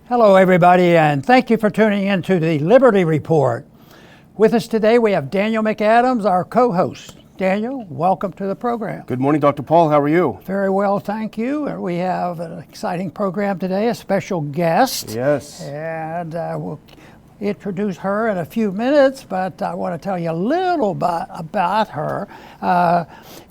Hello, everybody, and thank you for tuning in to the Liberty Report. With us today, we have Daniel McAdams, our co-host. Daniel, welcome to the program. Good morning, Dr. Paul. How are you? Very well, thank you. We have an exciting program today, a special guest. Yes. And we'll introduce her in a few minutes, but I want to tell you a little bit about her.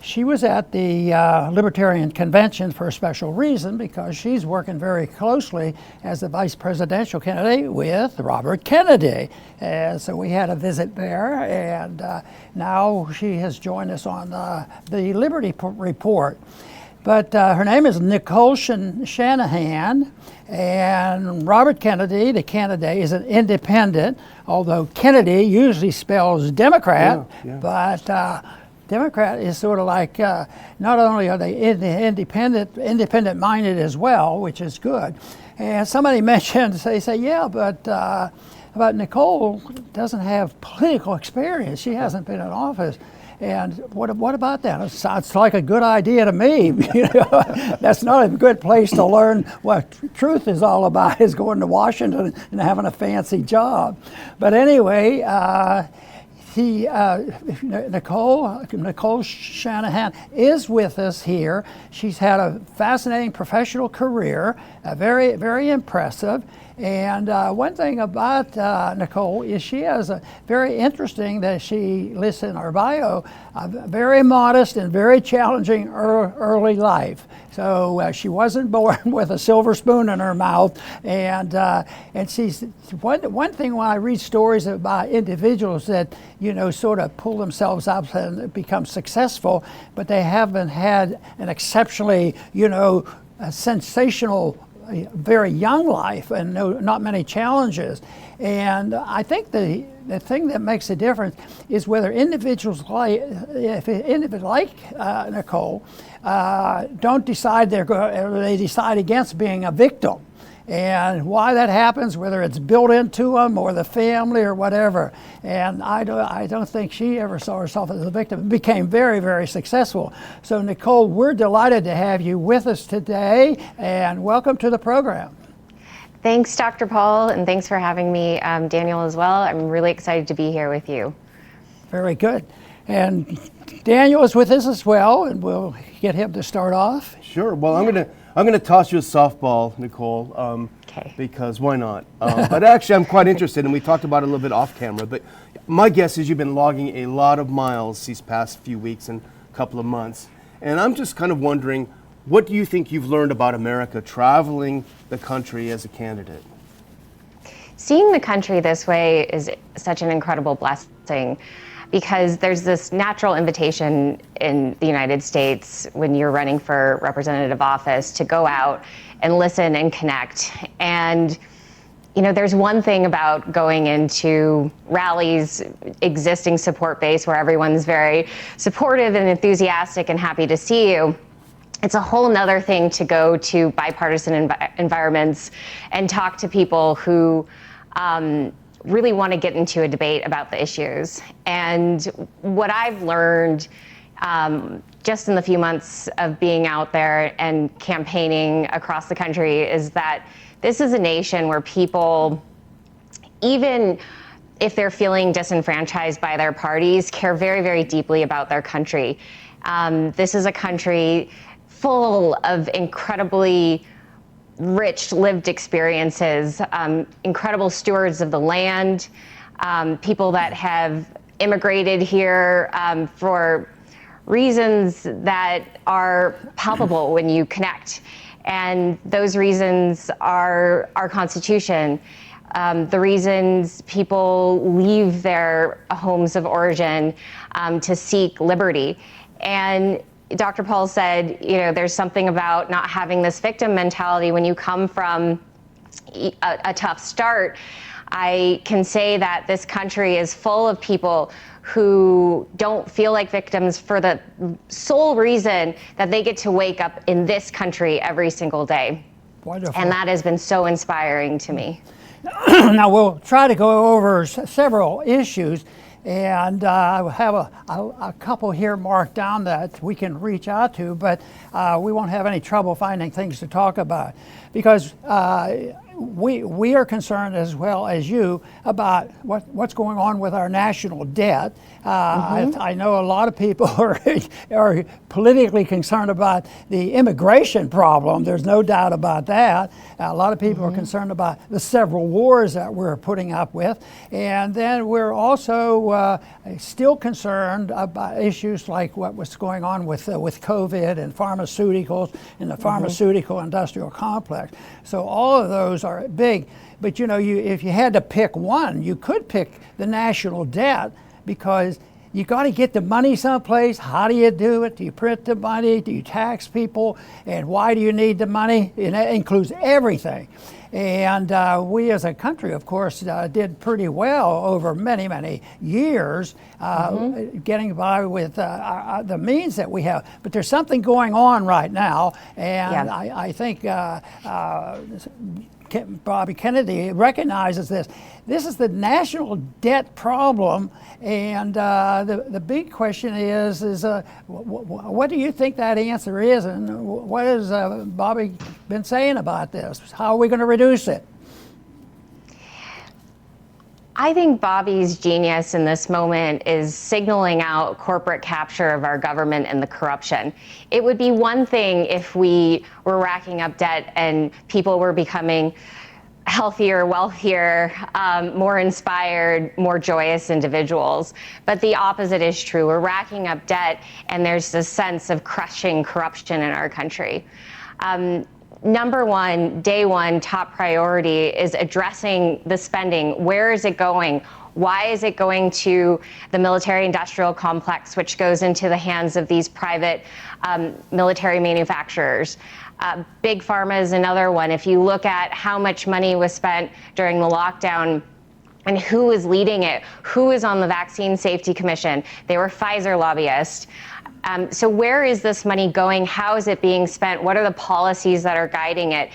She was at the Libertarian Convention for a special reason, because she's working very closely as the vice presidential candidate with Robert Kennedy. And so we had a visit there, and now she has joined us on the Liberty Report. But her name is Nicole Shanahan, and Robert Kennedy, the candidate, is an independent, although Kennedy usually spells Democrat, but Democrat is sort of like, not only are they independent-minded as well, which is good. And somebody mentioned, they say, yeah, but Nicole doesn't have political experience. She hasn't been in office. And what about that? It sounds like a good idea to me. That's not a good place to learn what truth is all about, is going to Washington and having a fancy job. But anyway, Nicole Shanahan is with us here. She's had a fascinating professional career, very, very impressive. And one thing about Nicole is she has a very interesting, that she lists in her bio, a very modest and very challenging early life. So she wasn't born with a silver spoon in her mouth. And she's, one thing when I read stories about individuals that, sort of pull themselves up and become successful, but they haven't had an exceptionally, sensational, very young life and not many challenges. And I think the thing that makes a difference is whether individuals like Nicole don't decide they decide against being a victim. And why that happens, whether it's built into them or the family or whatever. And I don't think she ever saw herself as a victim. Became very, very successful. So Nicole, we're delighted to have you with us today, and welcome to the program. Thanks, Dr. Paul, and thanks for having me, Daniel, as well. I'm really excited to be here with you. Very good. And Daniel is with us as well, and we'll get him to start off. Sure. Well, I'm gonna toss you a softball, Nicole, Okay. because why not? But actually, I'm quite interested, and we talked about it a little bit off camera. But my guess is you've been logging a lot of miles these past few weeks and couple of months, and I'm just kind of wondering, what do you think you've learned about America traveling the country as a candidate? Seeing the country this way is such an incredible blessing, because there's this natural invitation in the United States when you're running for representative office to go out and listen and connect. And there's one thing about going into rallies, existing support base where everyone's very supportive and enthusiastic and happy to see you. It's a whole nother thing to go to bipartisan environments and talk to people who really want to get into a debate about the issues. And what I've learned just in the few months of being out there and campaigning across the country is that this is a nation where people, even if they're feeling disenfranchised by their parties, care very, very deeply about their country. This is a country full of incredibly rich lived experiences, incredible stewards of the land, people that have immigrated here for reasons that are palpable when you connect. And those reasons are our Constitution, the reasons people leave their homes of origin to seek liberty. And Dr. Paul said, there's something about not having this victim mentality when you come from a tough start. I can say that this country is full of people who don't feel like victims for the sole reason that they get to wake up in this country every single day. Wonderful. And that has been so inspiring to me. Now we'll try to go over several issues. And I have a couple here marked down that we can reach out to, but we won't have any trouble finding things to talk about. Because we are concerned as well as you about what's going on with our national debt. I know a lot of people are politically concerned about the immigration problem. There's no doubt about that. A lot of people are concerned about the several wars that we're putting up with. And then we're also still concerned about issues like what was going on with COVID and pharmaceuticals and the pharmaceutical industrial complex. So all of those are big. But if you had to pick one, you could pick the national debt, because you got to get the money someplace. How do you do it? Do you print the money? Do you tax people? And why do you need the money? And that includes everything. And we as a country, of course, did pretty well over many, many years getting by with the means that we have. But there's something going on right now, and I think Bobby Kennedy recognizes this. This is the national debt problem, and the big question is what do you think that answer is, and what has Bobby been saying about this? How are we going to reduce it? I think Bobby's genius in this moment is signaling out corporate capture of our government and the corruption. It would be one thing if we were racking up debt and people were becoming healthier, wealthier, more inspired, more joyous individuals. But the opposite is true. We're racking up debt, and there's this sense of crushing corruption in our country. Number one, day one, top priority is addressing the spending. Where is it going? Why is it going to the military-industrial complex, which goes into the hands of these private military manufacturers? Big Pharma is another one. If you look at how much money was spent during the lockdown and who is leading it, who is on the Vaccine Safety Commission, they were Pfizer lobbyists. So where is this money going? How is it being spent? What are the policies that are guiding it?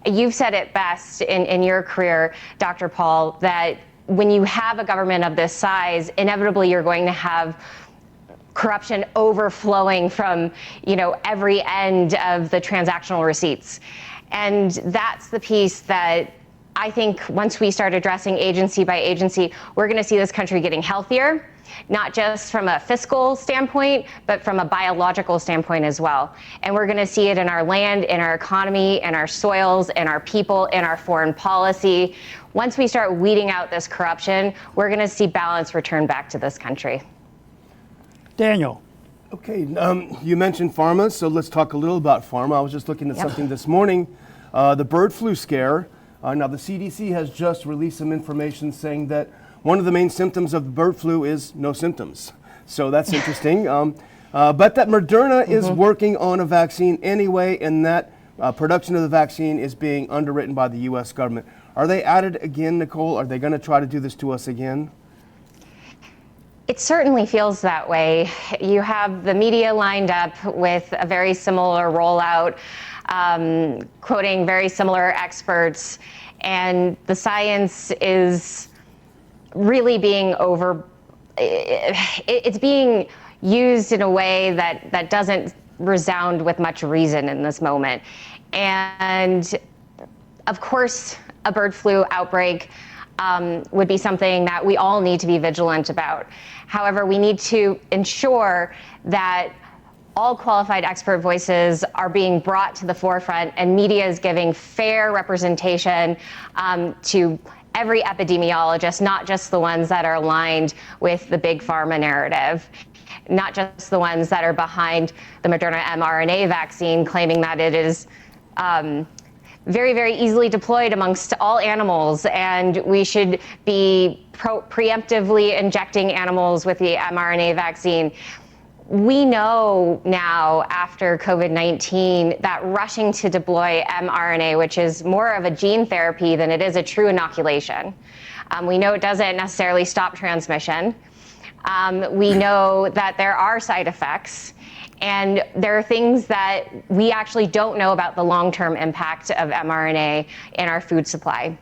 You've said it best in your career, Dr. Paul, that when you have a government of this size, inevitably you're going to have corruption overflowing from every end of the transactional receipts. And that's the piece that I think once we start addressing agency by agency, we're going to see this country getting healthier, not just from a fiscal standpoint, but from a biological standpoint as well. And we're going to see it in our land, in our economy, in our soils, in our people, in our foreign policy. Once we start weeding out this corruption, we're going to see balance return back to this country. Daniel. Okay, you mentioned pharma, so let's talk a little about pharma. I was just looking at something this morning, the bird flu scare. Now the CDC has just released some information saying that one of the main symptoms of the bird flu is no symptoms. So that's interesting. But that Moderna is working on a vaccine anyway, and that production of the vaccine is being underwritten by the U.S. government. Are they at it again, Nicole? Are they going to try to do this to us again? It certainly feels that way. You have the media lined up with a very similar rollout, quoting very similar experts, and the science is really being it's being used in a way that doesn't resound with much reason in this moment. And of course, a bird flu outbreak would be something that we all need to be vigilant about. However, we need to ensure that all qualified expert voices are being brought to the forefront, and media is giving fair representation to every epidemiologist, not just the ones that are aligned with the big pharma narrative, not just the ones that are behind the Moderna mRNA vaccine, claiming that it is very, very easily deployed amongst all animals, and we should be preemptively injecting animals with the mRNA vaccine. We know now, after COVID-19, that rushing to deploy mRNA, which is more of a gene therapy than it is a true inoculation, we know it doesn't necessarily stop transmission. We know that there are side effects, and there are things that we actually don't know about the long-term impact of mRNA in our food supply.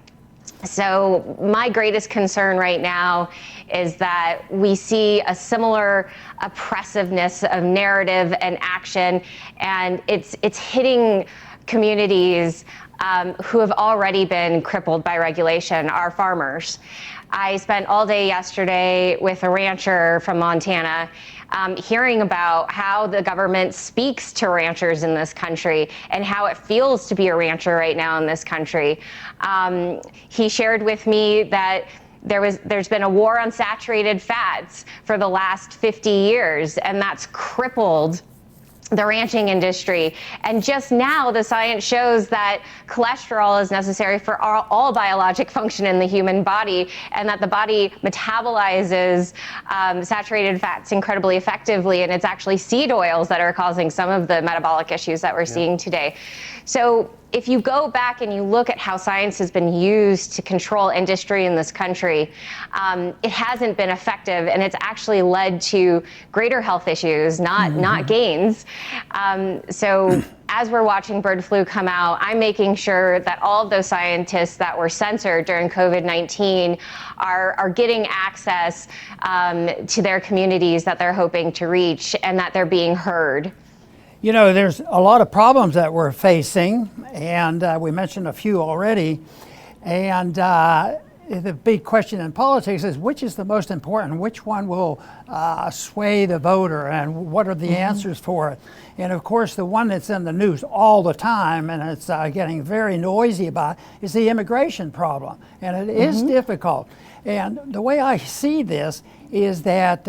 So my greatest concern right now is that we see a similar oppressiveness of narrative and action, and it's hitting communities who have already been crippled by regulation are farmers. I spent all day yesterday with a rancher from Montana, hearing about how the government speaks to ranchers in this country and how it feels to be a rancher right now in this country. He shared with me that there's been a war on saturated fats for the last 50 years, and that's crippled the ranching industry. And just now, the science shows that cholesterol is necessary for all biologic function in the human body, and that the body metabolizes saturated fats incredibly effectively. And it's actually seed oils that are causing some of the metabolic issues that we're seeing today. So if you go back and you look at how science has been used to control industry in this country, it hasn't been effective, and it's actually led to greater health issues, not gains. So as we're watching bird flu come out, I'm making sure that all of those scientists that were censored during COVID-19 are getting access to their communities that they're hoping to reach, and that they're being heard. You know, there's a lot of problems that we're facing, and we mentioned a few already. And the big question in politics is, which is the most important? Which one will sway the voter, and what are the answers for it? And of course, the one that's in the news all the time, and it's getting very noisy about, is the immigration problem. And it is difficult. And the way I see this is that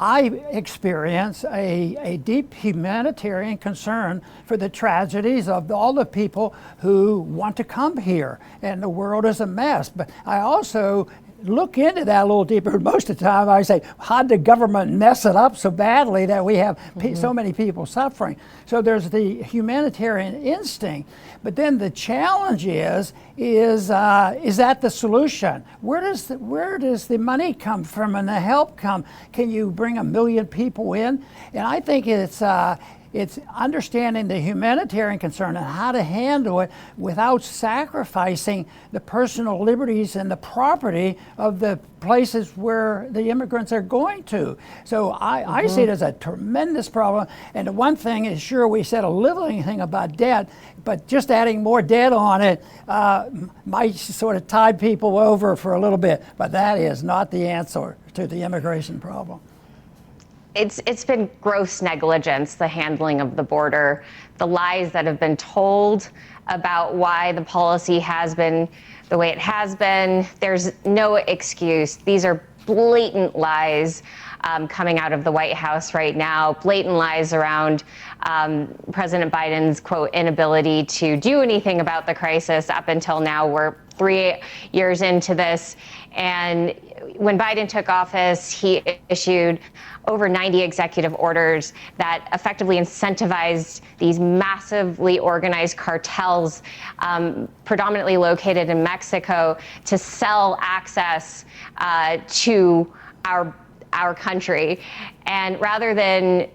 I experience a deep humanitarian concern for the tragedies of all the people who want to come here, and the world is a mess. But I also look into that a little deeper. Most of the time I say, how did the government mess it up so badly that we have so many people suffering? So there's the humanitarian instinct. But then the challenge is that the solution? Where does the money come from and the help come? Can you bring 1 million people in? And I think it's understanding the humanitarian concern and how to handle it without sacrificing the personal liberties and the property of the places where the immigrants are going to. So I see it as a tremendous problem. And the one thing is, sure, we said a little thing about debt, but just adding more debt on it might sort of tide people over for a little bit. But that is not the answer to the immigration problem. It's been gross negligence, the handling of the border, the lies that have been told about why the policy has been the way it has been. There's no excuse. These are blatant lies coming out of the White House right now, blatant lies around President Biden's, quote, inability to do anything about the crisis. Up until now, we're 3 years into this. And when Biden took office, he issued over 90 executive orders that effectively incentivized these massively organized cartels, predominantly located in Mexico, to sell access to our country. And rather than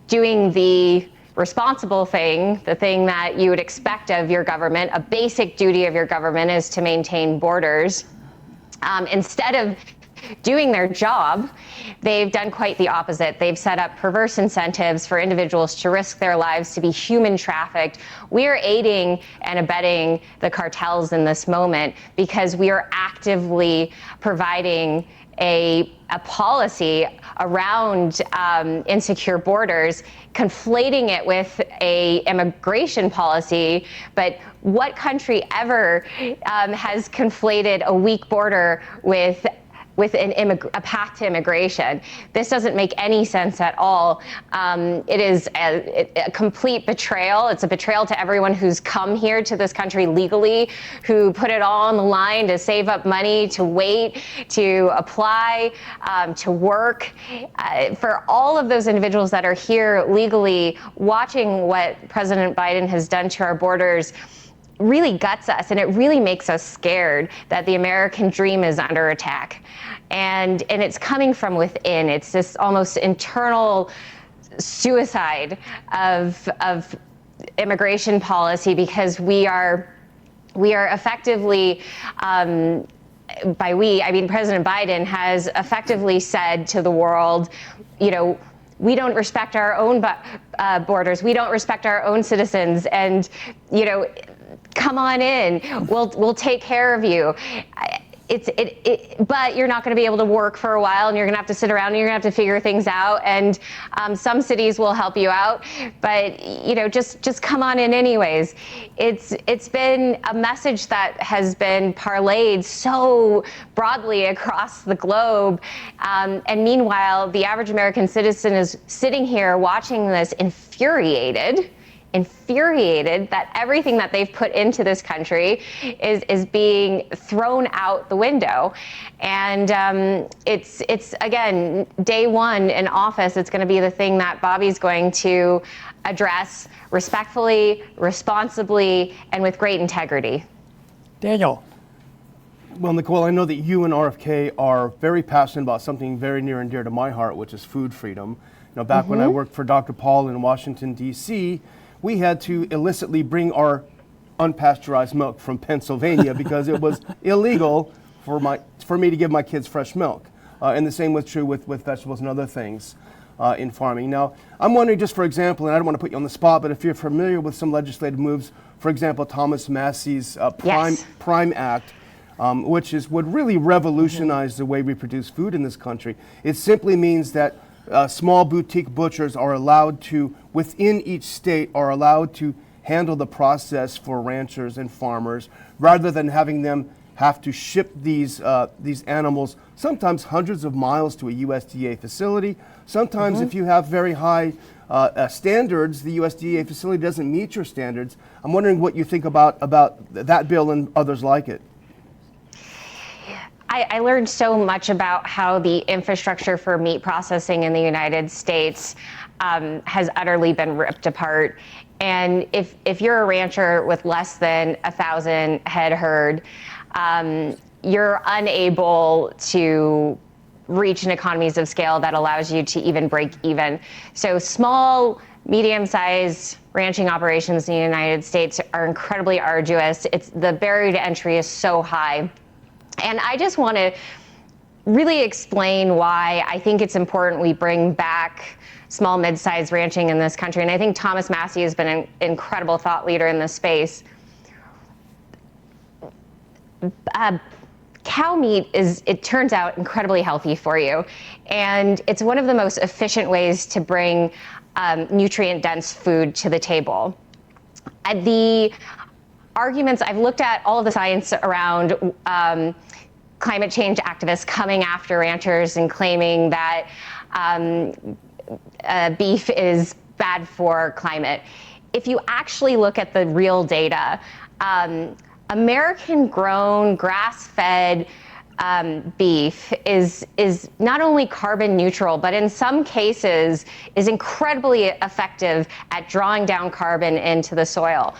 doing the responsible thing, the thing that you would expect of your government, a basic duty of your government is to maintain borders. Instead of doing their job, they've done quite the opposite. They've set up perverse incentives for individuals to risk their lives to be human trafficked. We are aiding and abetting the cartels in this moment because we are actively providing a policy around insecure borders, conflating it with a immigration policy. But what country ever has conflated a weak border with a path to immigration? This doesn't make any sense at all. It is a complete betrayal. It's a betrayal to everyone who's come here to this country legally, who put it all on the line to save up money, to wait, to apply, to work. For all of those individuals that are here legally, watching what President Biden has done to our borders really guts us, and it really makes us scared that the American dream is under attack. And it's coming from within. It's this almost internal suicide of immigration policy, because we are effectively, by we, I mean President Biden has effectively said to the world, you know, we don't respect our own borders. We don't respect our own citizens. And, you know, come on in. We'll take care of you. But you're not going to be able to work for a while, and you're going to have to sit around and you're going to have to figure things out. And some cities will help you out, but just come on in anyways. It's been a message that has been parlayed so broadly across the globe. And meanwhile, the average American citizen is sitting here watching this infuriated that everything that they've put into this country is being thrown out the window. And it's again, day one in office, it's going to be the thing that Bobby's going to address respectfully, responsibly, and with great integrity. Daniel. Well, Nicole, I know that you and RFK are very passionate about something very near and dear to my heart, which is food freedom. Back when I worked for Dr. Paul in Washington, D.C., we had to illicitly bring our unpasteurized milk from Pennsylvania because it was illegal for me to give my kids fresh milk. And the same was true with vegetables and other things in farming. Now, I'm wondering, just for example, and I don't want to put you on the spot, but if you're familiar with some legislative moves, for example, Thomas Massey's Prime Act, which would really revolutionize the way we produce food in this country. It simply means that small boutique butchers are allowed to, within each state, are allowed to handle the process for ranchers and farmers, rather than having them have to ship these animals sometimes hundreds of miles to a USDA facility. Sometimes if you have very high standards, the USDA facility doesn't meet your standards. I'm wondering what you think about that bill and others like it. I learned so much about how the infrastructure for meat processing in the United States has utterly been ripped apart. And if you're a rancher with less than 1,000 head herd, you're unable to reach an economies of scale that allows you to even break even. So small, medium-sized ranching operations in the United States are incredibly arduous. The barrier to entry is so high. And I just want to really explain why I think it's important we bring back small, mid-sized ranching in this country. And I think Thomas Massey has been an incredible thought leader in this space. Cow meat it turns out, incredibly healthy for you. And it's one of the most efficient ways to bring nutrient-dense food to the table. The arguments, I've looked at all of the science around climate change activists coming after ranchers and claiming that beef is bad for climate. If you actually look at the real data, American-grown, grass-fed beef is not only carbon neutral, but in some cases is incredibly effective at drawing down carbon into the soil.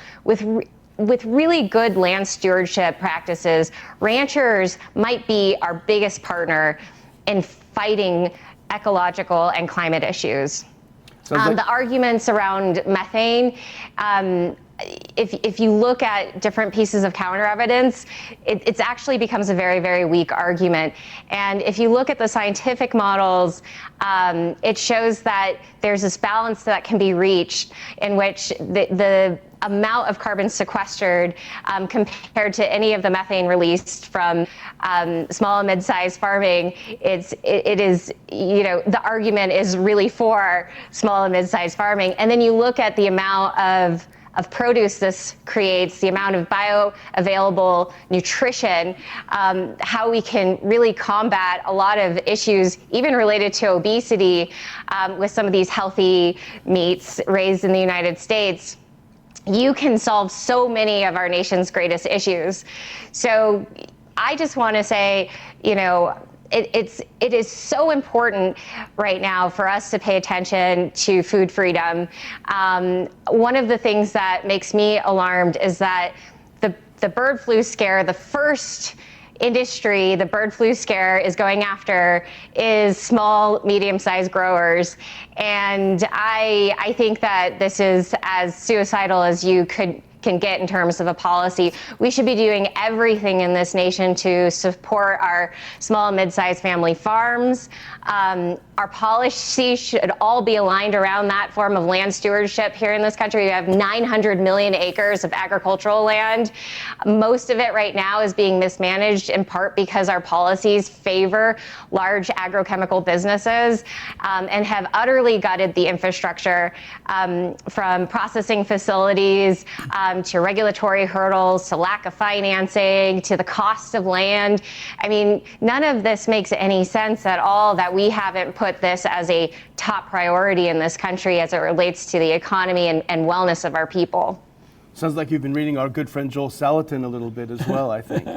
With really good land stewardship practices, ranchers might be our biggest partner in fighting ecological and climate issues. The arguments around methane, if you look at different pieces of counter evidence, it actually becomes a very, very weak argument. And if you look at the scientific models, it shows that there's this balance that can be reached in which the amount of carbon sequestered compared to any of the methane released from small and mid-sized farming, it is, the argument is really for small and mid-sized farming. And then you look at the amount of produce this creates, the amount of bioavailable nutrition, how we can really combat a lot of issues, even related to obesity, with some of these healthy meats raised in the United States. You can solve so many of our nation's greatest issues. So I just want to say, it is so important right now for us to pay attention to food freedom. One of the things that makes me alarmed is that the bird flu scare, the first industry the bird flu scare is going after is small, medium-sized growers. And I think that this is as suicidal as you can get in terms of a policy. We should be doing everything in this nation to support our small and mid-sized family farms, Our policy should all be aligned around that form of land stewardship here in this country. We have 900 million acres of agricultural land. Most of it right now is being mismanaged in part because our policies favor large agrochemical businesses and have utterly gutted the infrastructure from processing facilities to regulatory hurdles to lack of financing to the cost of land. I mean, none of this makes any sense at all that we haven't put this as a top priority in this country as it relates to the economy and wellness of our people. Sounds like you've been reading our good friend Joel Salatin a little bit as well, I think.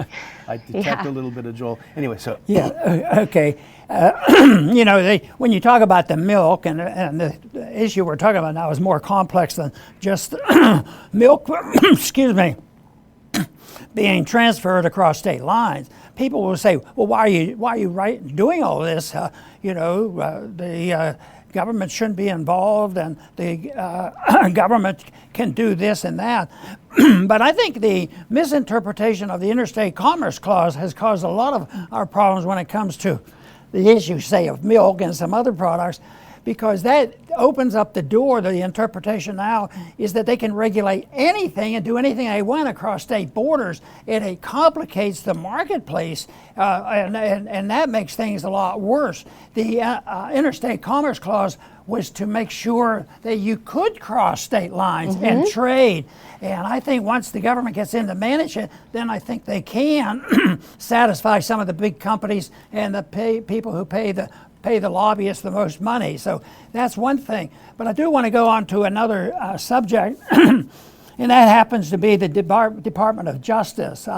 I detect a little bit of Joel. Anyway, so. Yeah, okay. You know, when you talk about the milk, and the issue we're talking about now is more complex than just milk, excuse me, being transferred across state lines. People will say, well, why are you doing all this? The government shouldn't be involved, and the government can do this and that. But I think the misinterpretation of the Interstate Commerce Clause has caused a lot of our problems when it comes to the issue, say, of milk and some other products, because that opens up the door. The interpretation now is that they can regulate anything and do anything they want across state borders, and it complicates the marketplace, and that makes things a lot worse. The Interstate Commerce Clause was to make sure that you could cross state lines and trade. And I think once the government gets in to manage it, then I think they can satisfy some of the big companies and the people who pay the lobbyists the most money. So that's one thing. But I do want to go on to another subject, and that happens to be the Department of Justice.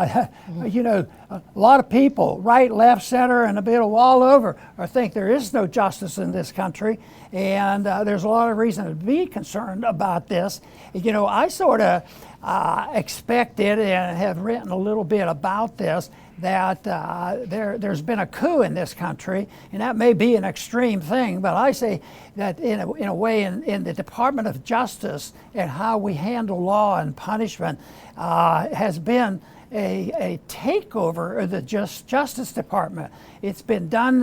You know, a lot of people, right, left, center, and a bit of all over, think there is no justice in this country, and there's a lot of reason to be concerned about this. You know, I sort of expected and have written a little bit about this, that there's been a coup in this country, and that may be an extreme thing, but I say that in a way in the Department of Justice and how we handle law and punishment has been a takeover of the Justice Department. It's been done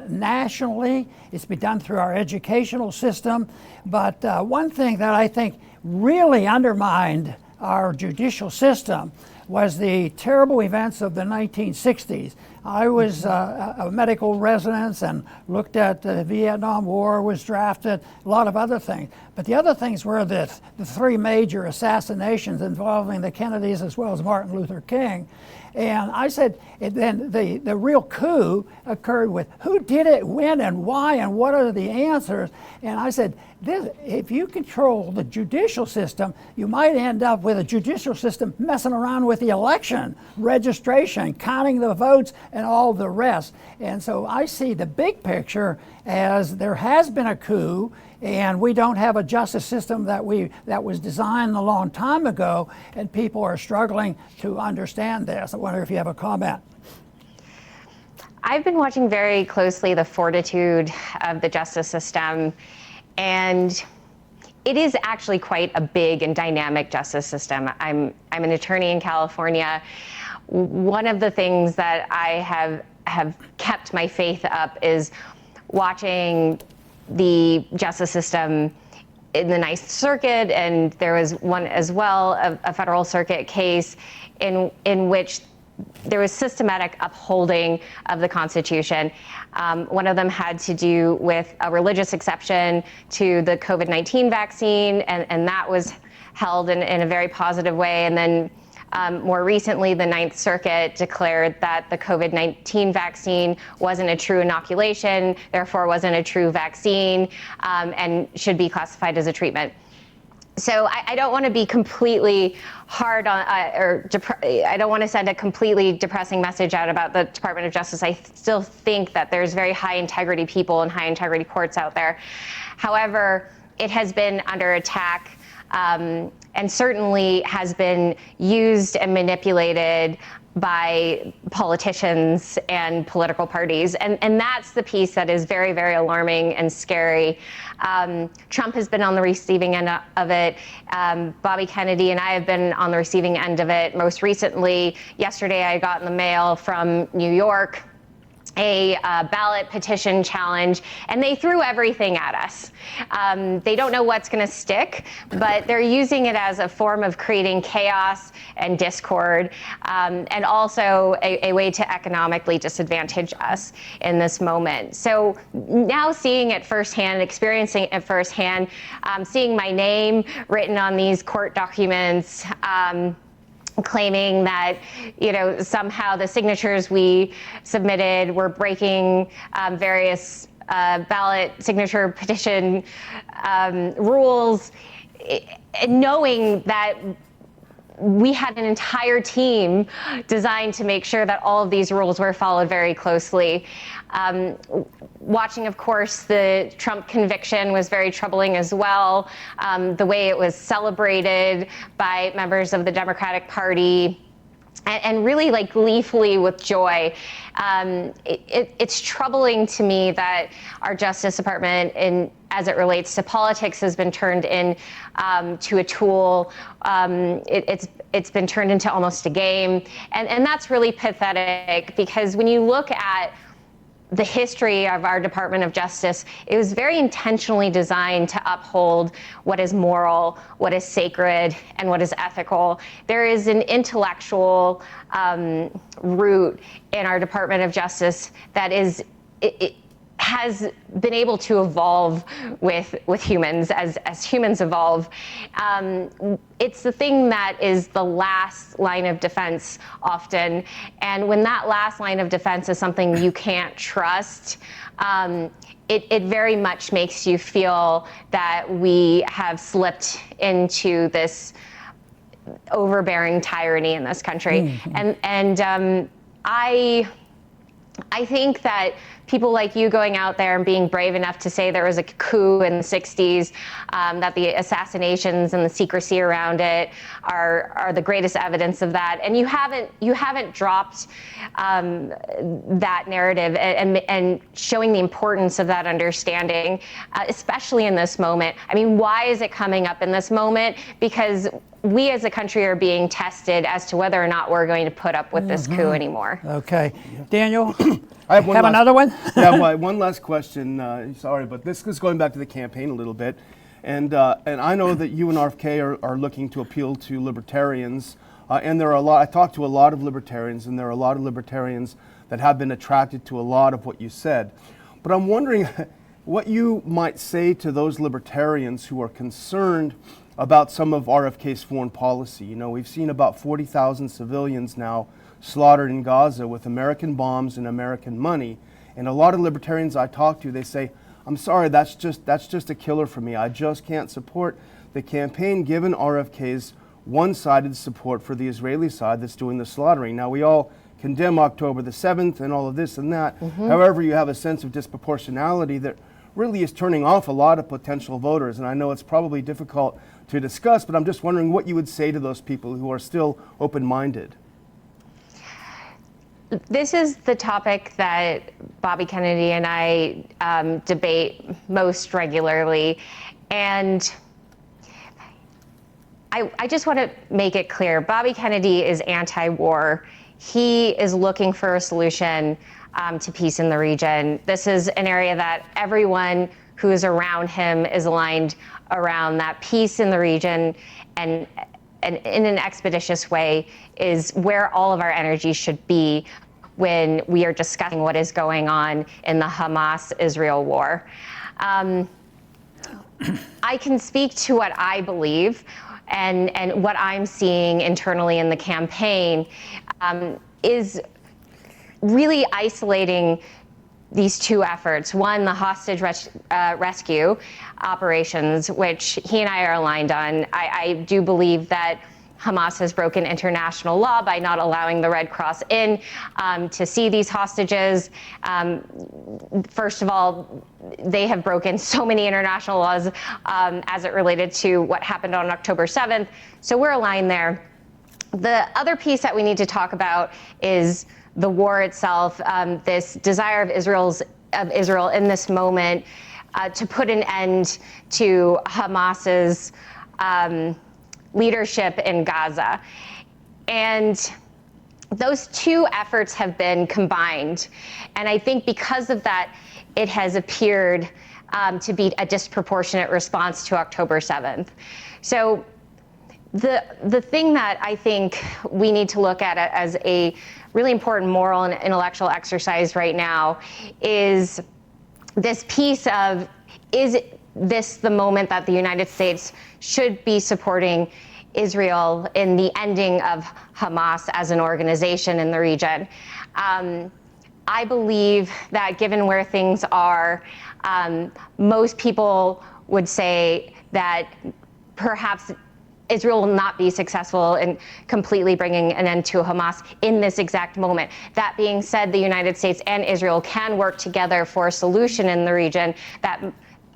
nationally, it's been done through our educational system, but one thing that I think really undermined our judicial system was the terrible events of the 1960s. I was a medical resident and looked at the Vietnam War, was drafted, a lot of other things. But the other things were the three major assassinations involving the Kennedys as well as Martin Luther King. And I said, then the real coup occurred with who did it, when, and why, and what are the answers. And I said, if you control the judicial system, you might end up with a judicial system messing around with the election, registration, counting the votes, and all the rest. And so I see the big picture as there has been a coup, and we don't have a justice system that was designed a long time ago, and people are struggling to understand this. I wonder if you have a comment. I've been watching very closely the fortitude of the justice system, and it is actually quite a big and dynamic justice system. I'm an attorney in California. One of the things that I have kept my faith up is watching the justice system in the Ninth Circuit, and there was one as well, a federal circuit case in which there was systematic upholding of the Constitution. One of them had to do with a religious exception to the COVID-19 vaccine, and that was held in a very positive way. And then more recently, the Ninth Circuit declared that the COVID-19 vaccine wasn't a true inoculation, therefore wasn't a true vaccine, and should be classified as a treatment. So I don't want to be completely hard on, I don't want to send a completely depressing message out about the Department of Justice. I still think that there's very high integrity people and high integrity courts out there. However, it has been under attack, and certainly has been used and manipulated by politicians and political parties. And that's the piece that is very, very alarming and scary. Trump has been on the receiving end of it. Bobby Kennedy and I have been on the receiving end of it. Most recently, yesterday I got in the mail from New York a ballot petition challenge, and they threw everything at us. They don't know what's going to stick, but they're using it as a form of creating chaos and discord, and also a way to economically disadvantage us in this moment. So now seeing it firsthand, experiencing it firsthand, seeing my name written on these court documents, claiming that, somehow the signatures we submitted were breaking various ballot signature petition rules, and knowing that we had an entire team designed to make sure that all of these rules were followed very closely. Watching, of course, the Trump conviction was very troubling as well. The way it was celebrated by members of the Democratic Party, and really like gleefully with joy. It's troubling to me that our Justice Department, as it relates to politics, has been turned to a tool. It's been turned into almost a game, and that's really pathetic, because when you look at the history of our Department of Justice, it was very intentionally designed to uphold what is moral, what is sacred, and what is ethical. There is an intellectual root in our Department of Justice that it has been able to evolve with humans as humans evolve. It's the thing that is the last line of defense often. And when that last line of defense is something you can't trust, it very much makes you feel that we have slipped into this overbearing tyranny in this country. And I think that people like you going out there and being brave enough to say there was a coup in the 60s, that the assassinations and the secrecy around it are the greatest evidence of that. And you haven't dropped that narrative and showing the importance of that understanding, especially in this moment. I mean, why is it coming up in this moment? Because we as a country are being tested as to whether or not we're going to put up with this coup anymore. Okay. Daniel, I have another one? Yeah, one last question. Sorry, but this is going back to the campaign a little bit. And I know that you and RFK are looking to appeal to libertarians. And there are I talked to a lot of libertarians, and there are a lot of libertarians that have been attracted to a lot of what you said. But I'm wondering what you might say to those libertarians who are concerned about some of RFK's foreign policy. We've seen about 40,000 civilians now slaughtered in Gaza with American bombs and American money. And a lot of libertarians I talk to, they say, I'm sorry, that's just a killer for me. I just can't support the campaign given RFK's one-sided support for the Israeli side that's doing the slaughtering. Now, we all condemn October the 7th and all of this and that. However, you have a sense of disproportionality that really is turning off a lot of potential voters. And I know it's probably difficult to discuss, but I'm just wondering what you would say to those people who are still open-minded. This is the topic that Bobby Kennedy and I debate most regularly. And I just want to make it clear, Bobby Kennedy is anti-war. He is looking for a solution to peace in the region. This is an area that everyone who is around him is aligned around. That peace in the region and in an expeditious way is where all of our energy should be when we are discussing what is going on in the Hamas-Israel war. I can speak to what I believe and what I'm seeing internally in the campaign is really isolating these two efforts. One, the hostage rescue operations, which he and I are aligned on. I do believe that Hamas has broken international law by not allowing the Red Cross in to see these hostages. First of all, they have broken so many international laws as it related to what happened on October 7th. So we're aligned there. The other piece that we need to talk about is the war itself, this desire of Israel in this moment to put an end to Hamas's leadership in Gaza. And those two efforts have been combined. And I think because of that, it has appeared to be a disproportionate response to October 7th. So the thing that I think we need to look at as a really important moral and intellectual exercise right now is this piece of, is this the moment that the United States should be supporting Israel in the ending of Hamas as an organization in the region? I believe that given where things are, most people would say that perhaps Israel will not be successful in completely bringing an end to Hamas in this exact moment. That being said, the United States and Israel can work together for a solution in the region that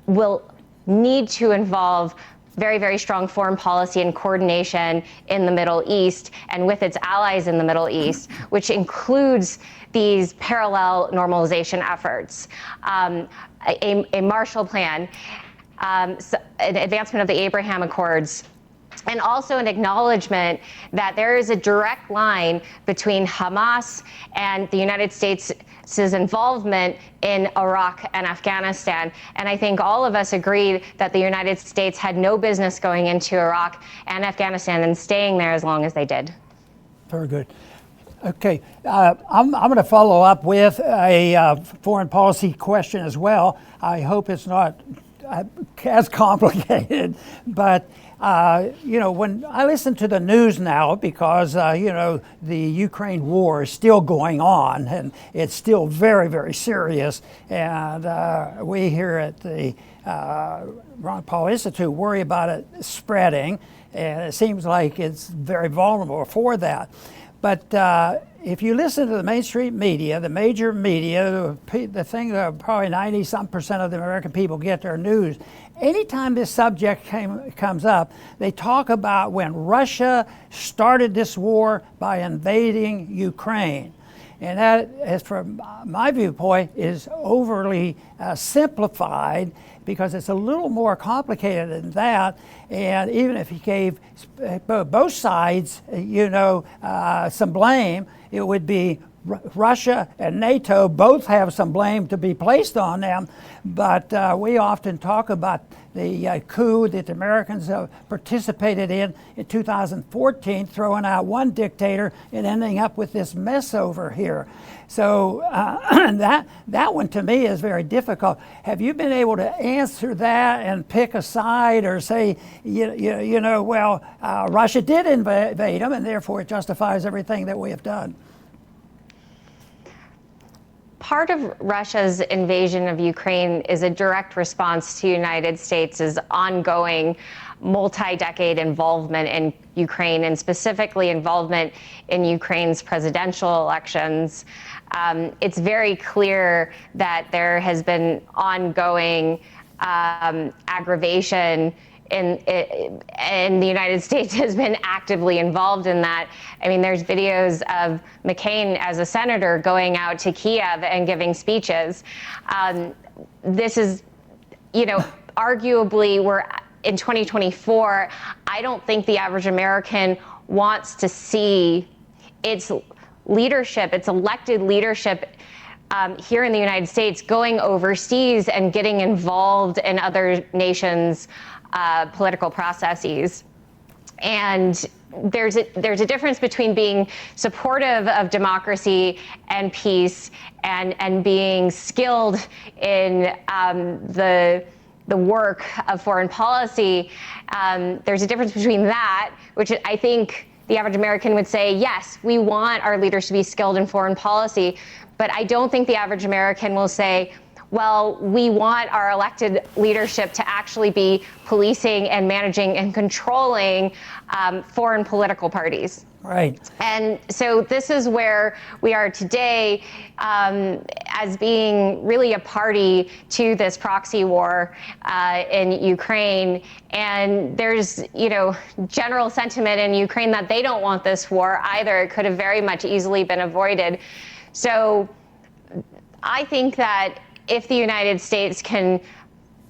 will need to involve very, very strong foreign policy and coordination in the Middle East and with its allies in the Middle East, which includes these parallel normalization efforts, a Marshall Plan, an advancement of the Abraham Accords, and also an acknowledgement that there is a direct line between Hamas and the United States' involvement in Iraq and Afghanistan. And I think all of us agree that the United States had no business going into Iraq and Afghanistan and staying there as long as they did. Very good. Okay, I'm going to follow up with a foreign policy question as well. I hope it's not as complicated, but when I listen to the news now, because the Ukraine war is still going on and it's still very, very serious, and we here at the Ron Paul Institute worry about it spreading, and it seems like it's very vulnerable for that. But if you listen to the mainstream media, the major media, the thing that probably 90-some% of the American people get their news, anytime this subject comes up, they talk about when Russia started this war by invading Ukraine. And that, as from my viewpoint, is overly simplified, because it's a little more complicated than that. And even if he gave both sides, some blame, it would be Russia and NATO both have some blame to be placed on them. But we often talk about the coup that the Americans participated in 2014, throwing out one dictator and ending up with this mess over here. So that one to me is very difficult. Have you been able to answer that and pick a side, or say, Russia did invade them and therefore it justifies everything that we have done? Part of Russia's invasion of Ukraine is a direct response to the United States' ongoing multi-decade involvement in Ukraine, and specifically involvement in Ukraine's presidential elections. It's very clear that there has been ongoing aggravation and the United States has been actively involved in that. I mean, there's videos of McCain as a senator going out to Kiev and giving speeches. This is, arguably we're in 2024. I don't think the average American wants to see its leadership, its elected leadership here in the United States going overseas and getting involved in other nations' political processes. And there's a difference between being supportive of democracy and peace and being skilled in the work of foreign policy. There's a difference between that, which I think the average American would say, yes, we want our leaders to be skilled in foreign policy, but I don't think the average American will say, well, we want our elected leadership to actually be policing and managing and controlling foreign political parties. Right. And so this is where we are today, as being really a party to this proxy war in Ukraine. And there's, general sentiment in Ukraine that they don't want this war either. It could have very much easily been avoided. So I think that if the United States can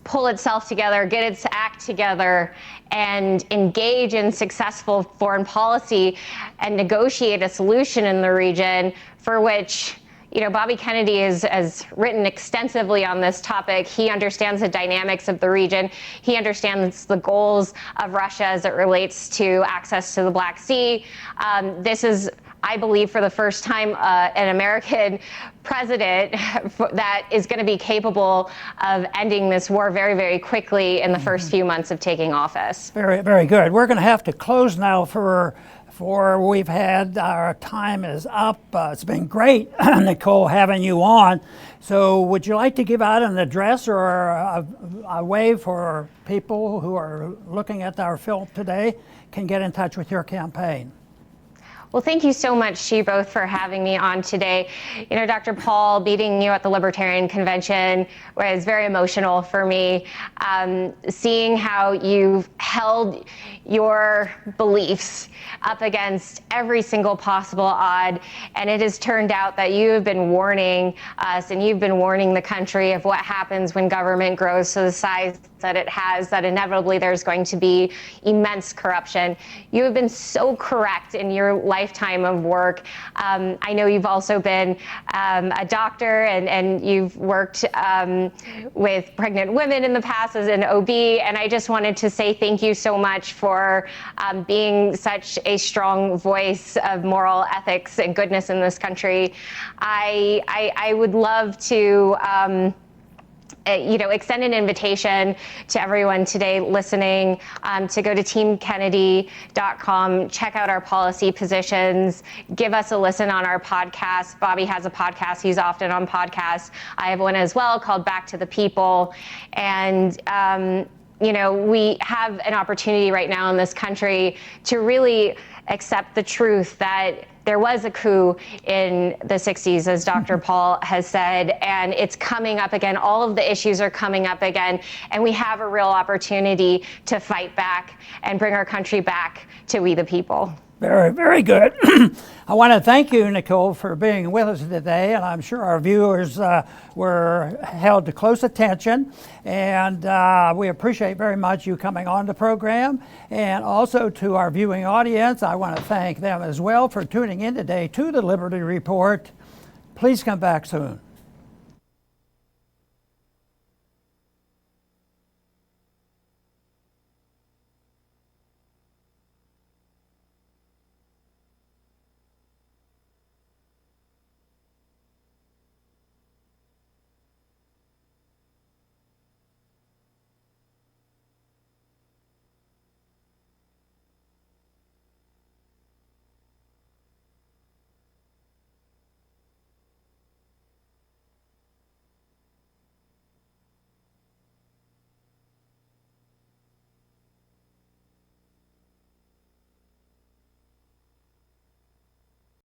pull itself together, get its act together, and engage in successful foreign policy and negotiate a solution in the region, for which, you know, Bobby Kennedy has written extensively on this topic. He understands the dynamics of the region. He understands the goals of Russia as it relates to access to the Black Sea. This is, I believe, for the first time, an American president that is going to be capable of ending this war very, very quickly in the first few months of taking office. Very, very good. We're going to have to close now for we've had, our time is up. It's been great, Nicole, having you on. So would you like to give out an address or a way for people who are looking at our film today can get in touch with your campaign? Well, thank you so much to you both for having me on today. You know, Dr. Paul, meeting you at the Libertarian Convention was very emotional for me. Seeing how you've held your beliefs up against every single possible odd, and it has turned out that you have been warning us and you've been warning the country of what happens when government grows to the size that it has, that inevitably there's going to be immense corruption. You have been so correct in your lifetime of work. I know you've also been a doctor and you've worked with pregnant women in the past as an OB, and I just wanted to say thank you so much for being such a strong voice of moral ethics and goodness in this country. I would love to extend an invitation to everyone today listening to go to teamkennedy.com, check out our policy positions, give us a listen on our podcast. Bobby has a podcast. He's often on podcasts. I have one as well called Back to the People. And, we have an opportunity right now in this country to really accept the truth that there was a coup in the 60s, as Dr. Paul has said, and it's coming up again. All of the issues are coming up again, and we have a real opportunity to fight back and bring our country back to we the people. Very, very good. I want to thank you, Nicole, for being with us today, and I'm sure our viewers were held to close attention, and we appreciate very much you coming on the program. And also to our viewing audience, I want to thank them as well for tuning in today to the Liberty Report. Please come back soon.